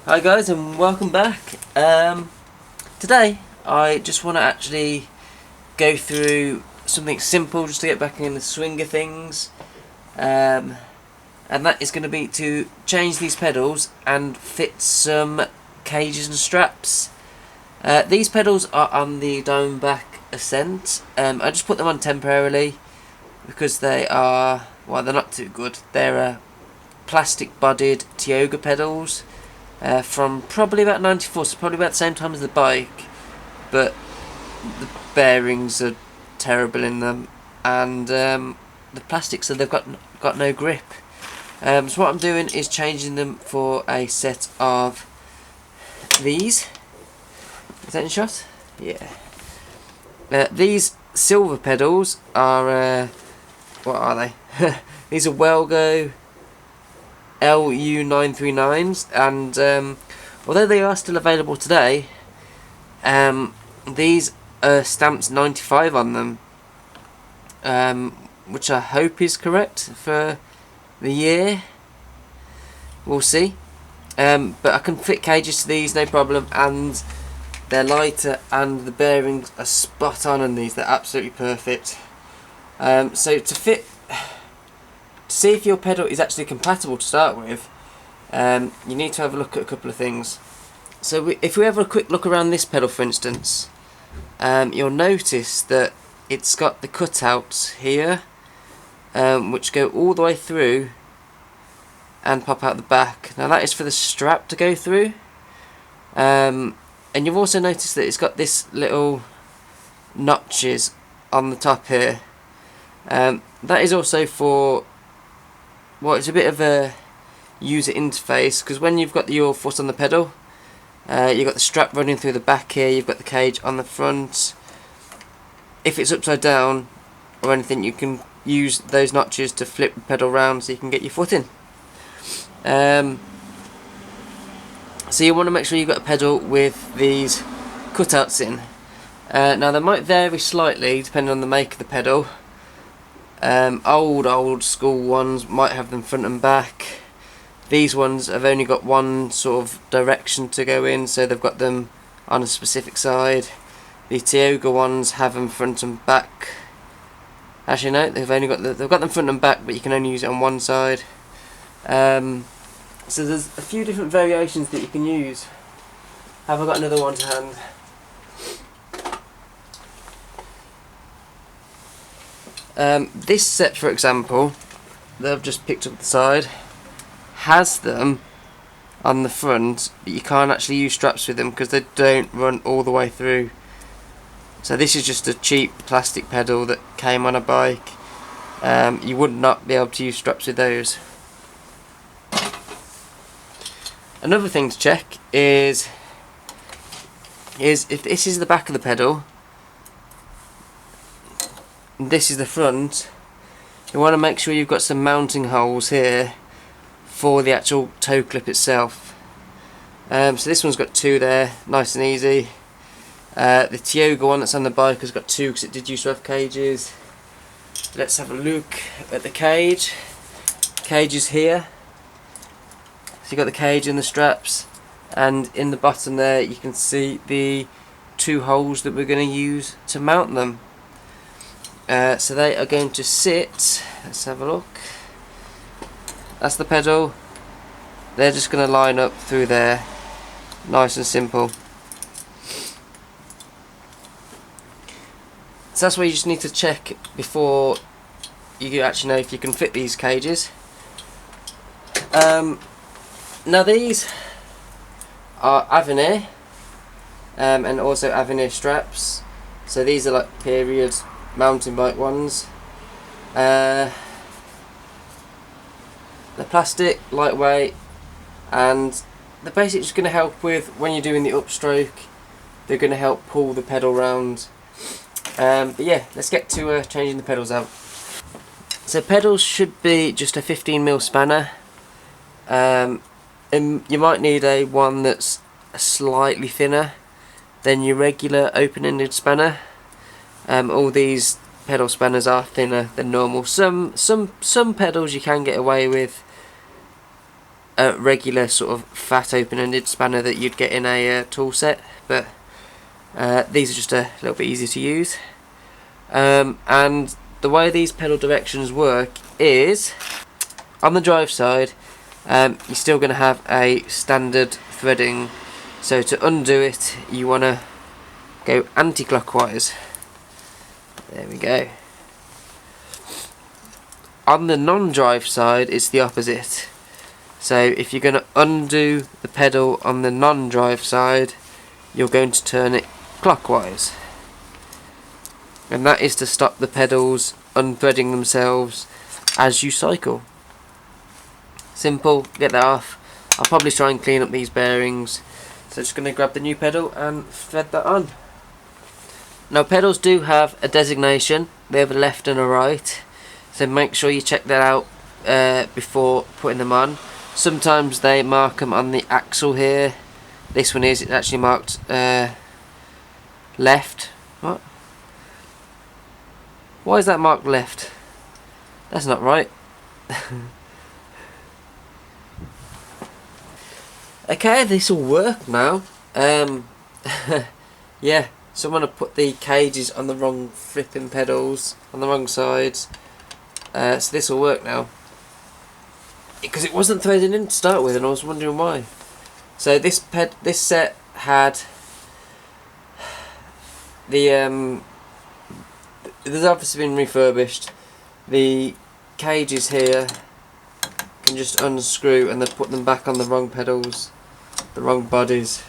Hi guys and welcome back. Today I just want to actually go through something simple just to get back in the swing of things, and that is going to be to change these pedals and fit some cages and straps. These pedals are on the DB Ascent. I just put them on temporarily because they are, well, they're not too good. They're plastic bodied Tioga pedals. From probably about 94, so probably about the same time as the bike, but the bearings are terrible in them, and the plastic, so they've got no grip. So what I'm doing is changing them for a set of these. Is that in shot? Yeah. These silver pedals are what are they? These are Wellgo LU939s, and although they are still available today, these are stamped 95 on them, which I hope is correct for the year. We'll see. But I can fit cages to these, no problem, and they're lighter, and the bearings are spot on these. They're absolutely perfect. So to see if your pedal is actually compatible to start with, you need to have a look at a couple of things. So if we have a quick look around this pedal, for instance, you'll notice that it's got the cutouts here, which go all the way through and pop out the back. Now that is for the strap to go through, and you've also noticed that it's got this little notches on the top here. That is also for, well, it's a bit of a user interface, because when you've got your foot on the pedal, you've got the strap running through the back here, you've got the cage on the front. If it's upside down or anything, you can use those notches to flip the pedal round so you can get your foot in. So you want to make sure you've got a pedal with these cutouts in. Now they might vary slightly depending on the make of the pedal. Old school ones might have them front and back. These ones have only got one sort of direction to go in, so they've got them on a specific side. The Tioga ones have them front and back. Actually no, they've got them front and back, but you can only use it on one side. So there's a few different variations that you can use. Have I got another one to hand? This set, for example, that I've just picked up the side, has them on the front, but you can't actually use straps with them because they don't run all the way through. So this is just a cheap plastic pedal that came on a bike. You would not be able to use straps with those. Another thing to check is if this is the back of the pedal, this is the front, you want to make sure you've got some mounting holes here for the actual toe clip itself. So this one's got two there, nice and easy. The Tioga one that's on the bike has got two because it did used to have cages. Let's have a look at the cage. Cage is here. So you've got the cage and the straps, and in the bottom there you can see the two holes that we're going to use to mount them. So they are going to sit, let's have a look, that's the pedal, they're just going to line up through there, nice and simple. So that's where you just need to check before you actually know if you can fit these cages. Now these are Avenir, and also Avenir straps, so these are like period mountain bike ones. They're plastic, lightweight, and they're basically just going to help with when you're doing the upstroke. They're going to help pull the pedal round. But yeah, let's get to changing the pedals out. So pedals should be just a 15mm spanner, and you might need one that's slightly thinner than your regular open-ended spanner. All these pedal spanners are thinner than normal. Some pedals you can get away with a regular sort of fat open-ended spanner that you'd get in a tool set, but these are just a little bit easier to use. And the way these pedal directions work is, on the drive side, you're still going to have a standard threading, so to undo it you want to go anti-clockwise. There we go. On the non-drive side it's the opposite, so if you're going to undo the pedal on the non-drive side, you're going to turn it clockwise, and that is to stop the pedals unthreading themselves as you cycle. Simple, get that off. I'll probably try and clean up these bearings, so just going to grab the new pedal and thread that on. Now pedals do have a designation, they have a left and a right, so make sure you check that out before putting them on. Sometimes they mark them on the axle here. This one is, it's actually marked left. What? Why is that marked left? That's not right. Okay, this will work now. Yeah, someone had put the cages on the wrong flipping pedals, on the wrong sides. So this will work now. Because it wasn't threaded in to start with, and I was wondering why. So this set had the there's obviously been refurbished. The cages here can just unscrew, and they've put them back on the wrong pedals, the wrong bodies.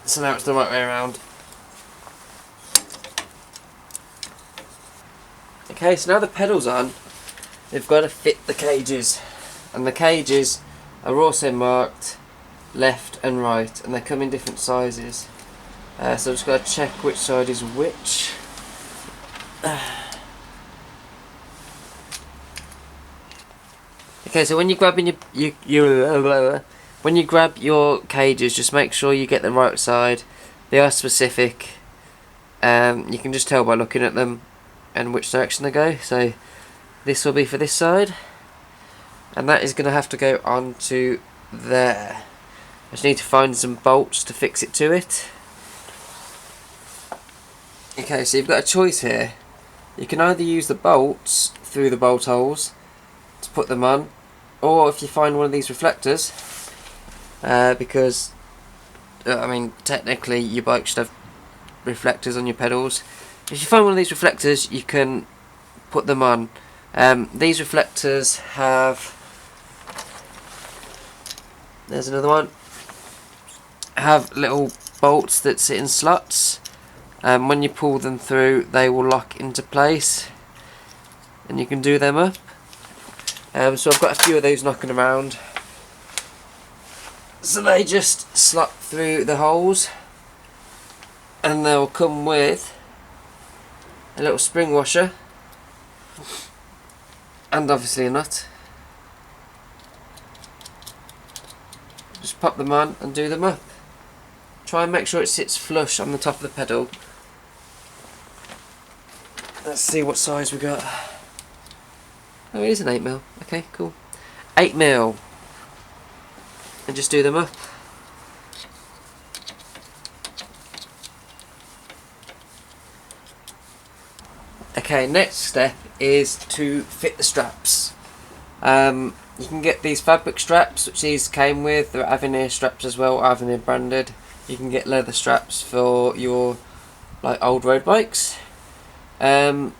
So now it's the right way around. Okay, so now the pedals on, they've got to fit the cages, and the cages are also marked left and right, and they come in different sizes. So I've just got to check which side is which. Okay, so when you're grabbing when you grab your cages, just make sure you get the right side. They are specific. You can just tell by looking at them and which direction they go. So this will be for this side, and that is going to have to go onto there. I just need to find some bolts to fix it to it. Okay, so you've got a choice here. You can either use the bolts through the bolt holes to put them on, or if you find one of these reflectors, because I mean technically your bike should have reflectors on your pedals. If you find one of these reflectors, you can put them on. These reflectors have, there's another one, have little bolts that sit in slots. When you pull them through, they will lock into place, and you can do them up. So I've got a few of those knocking around. So they just slot through the holes, and they'll come with a little spring washer, and obviously a nut. Just pop them on and do them up. Try and make sure it sits flush on the top of the pedal. Let's see what size we got. Oh, it is an 8mm. Okay, cool. 8mm. And just do them up. Okay, next step is to fit the straps. You can get these fabric straps, which these came with. They're Avenir straps as well, Avenir branded. You can get leather straps for your old road bikes. When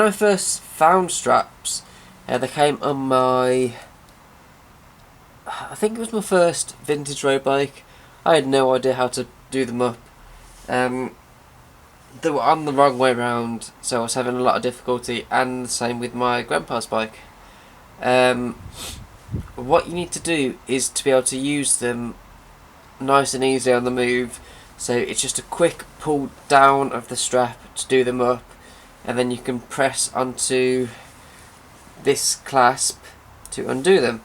I first found straps, they came on my, I think it was my first vintage road bike. I had no idea how to do them up. They were on the wrong way round, so I was having a lot of difficulty, and the same with my grandpa's bike. What you need to do is to be able to use them nice and easy on the move. So it's just a quick pull down of the strap to do them up, and then you can press onto this clasp to undo them.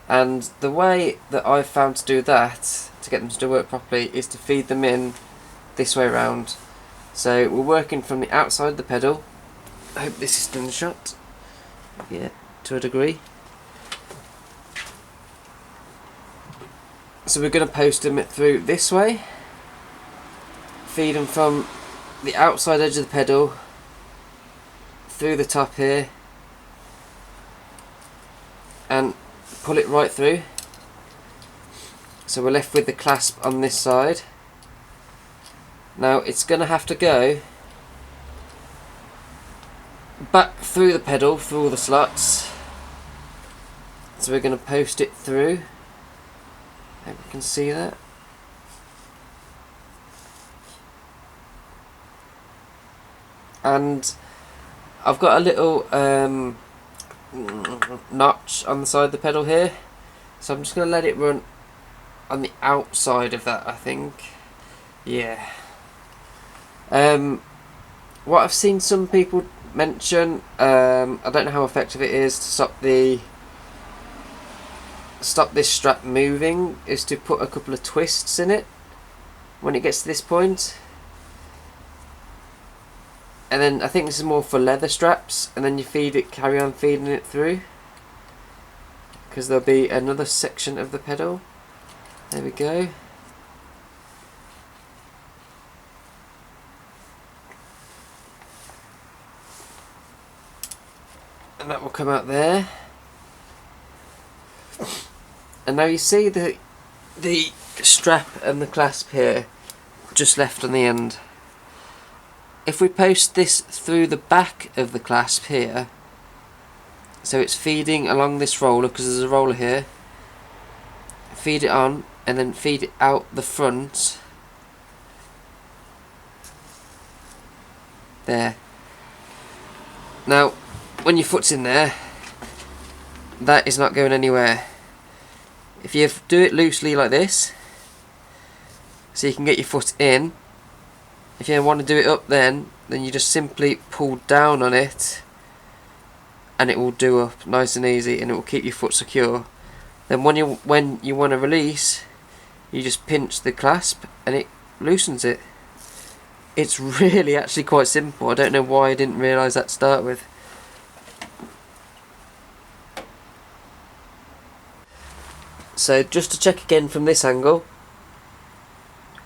And the way that I've found to do that, to get them to work properly, is to feed them in this way round. So we're working from the outside of the pedal. I hope this is done shut. Yeah, to a degree. So we're going to post them through this way, feed them from the outside edge of the pedal through the top here and pull it right through. So we're left with the clasp on this side. Now it's going to have to go back through the pedal, through all the slots. So we're going to post it through. Hope you can see that. And I've got a little notch on the side of the pedal here, so I'm just going to let it run on the outside of that, I think. Yeah. What I've seen some people mention, I don't know how effective it is to stop this strap moving, is to put a couple of twists in it when it gets to this point. And then I think this is more for leather straps, and then you carry on feeding it through, because there'll be another section of the pedal. There we go. And that will come out there. And now you see the strap and the clasp here just left on the end. If we post this through the back of the clasp here, so it's feeding along this roller, because there's a roller here, feed it on and then feed it out the front there. Now when your foot's in there, that is not going anywhere. If you do it loosely like this, so you can get your foot in, if you want to do it up then you just simply pull down on it and it will do up nice and easy, and it will keep your foot secure. Then when you want to release, you just pinch the clasp and it loosens it. It's really actually quite simple. I don't know why I didn't realise that to start with. So just to check again from this angle,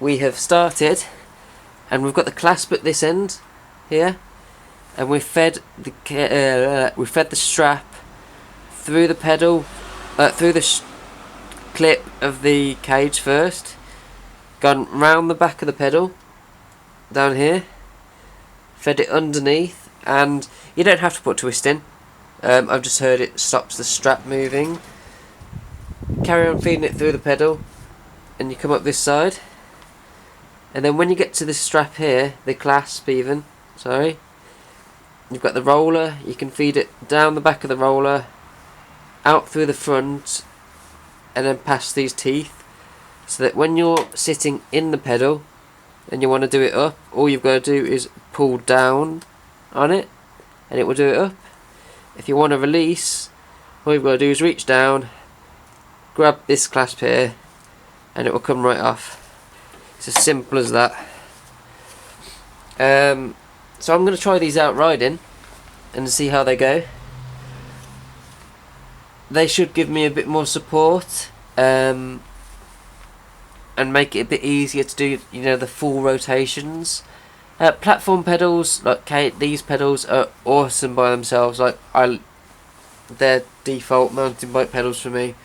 we have started and we've got the clasp at this end here, and we've fed the strap through the pedal, through the clip of the cage first, gone round the back of the pedal down here, fed it underneath, and you don't have to put twist in. I've just heard it stops the strap moving. Carry on feeding it through the pedal and you come up this side, and then when you get to this strap here, the clasp even, sorry, you've got the roller. You can feed it down the back of the roller, out through the front, and then past these teeth, so that when you're sitting in the pedal and you want to do it up, all you've got to do is pull down on it and it will do it up. If you want to release, all you've got to do is reach down, grab this clasp here, and it will come right off. It's as simple as that. So I'm going to try these out riding and see how they go. They should give me a bit more support and make it a bit easier to do, you know, the full rotations. Platform pedals like these pedals are awesome by themselves. Like they're default mountain bike pedals for me.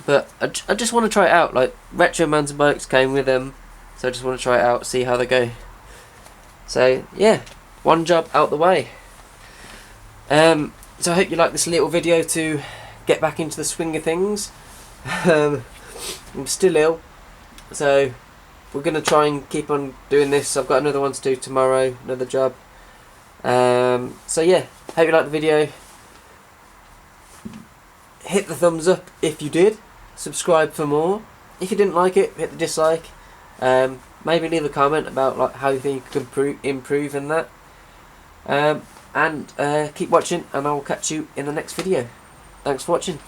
But I just want to try it out. Like retro mountain bikes came with them, so I just want to try it out, see how they go. So yeah, one job out the way. So I hope you like this little video to get back into the swing of things. I'm still ill, so we're going to try and keep on doing this. I've got another one to do tomorrow, another job. So yeah, hope you liked the video. Hit the thumbs up if you did. Subscribe for more. If you didn't like it, hit the dislike. Maybe leave a comment about like how you think you could improve in that. And keep watching, and I will catch you in the next video. Thanks for watching.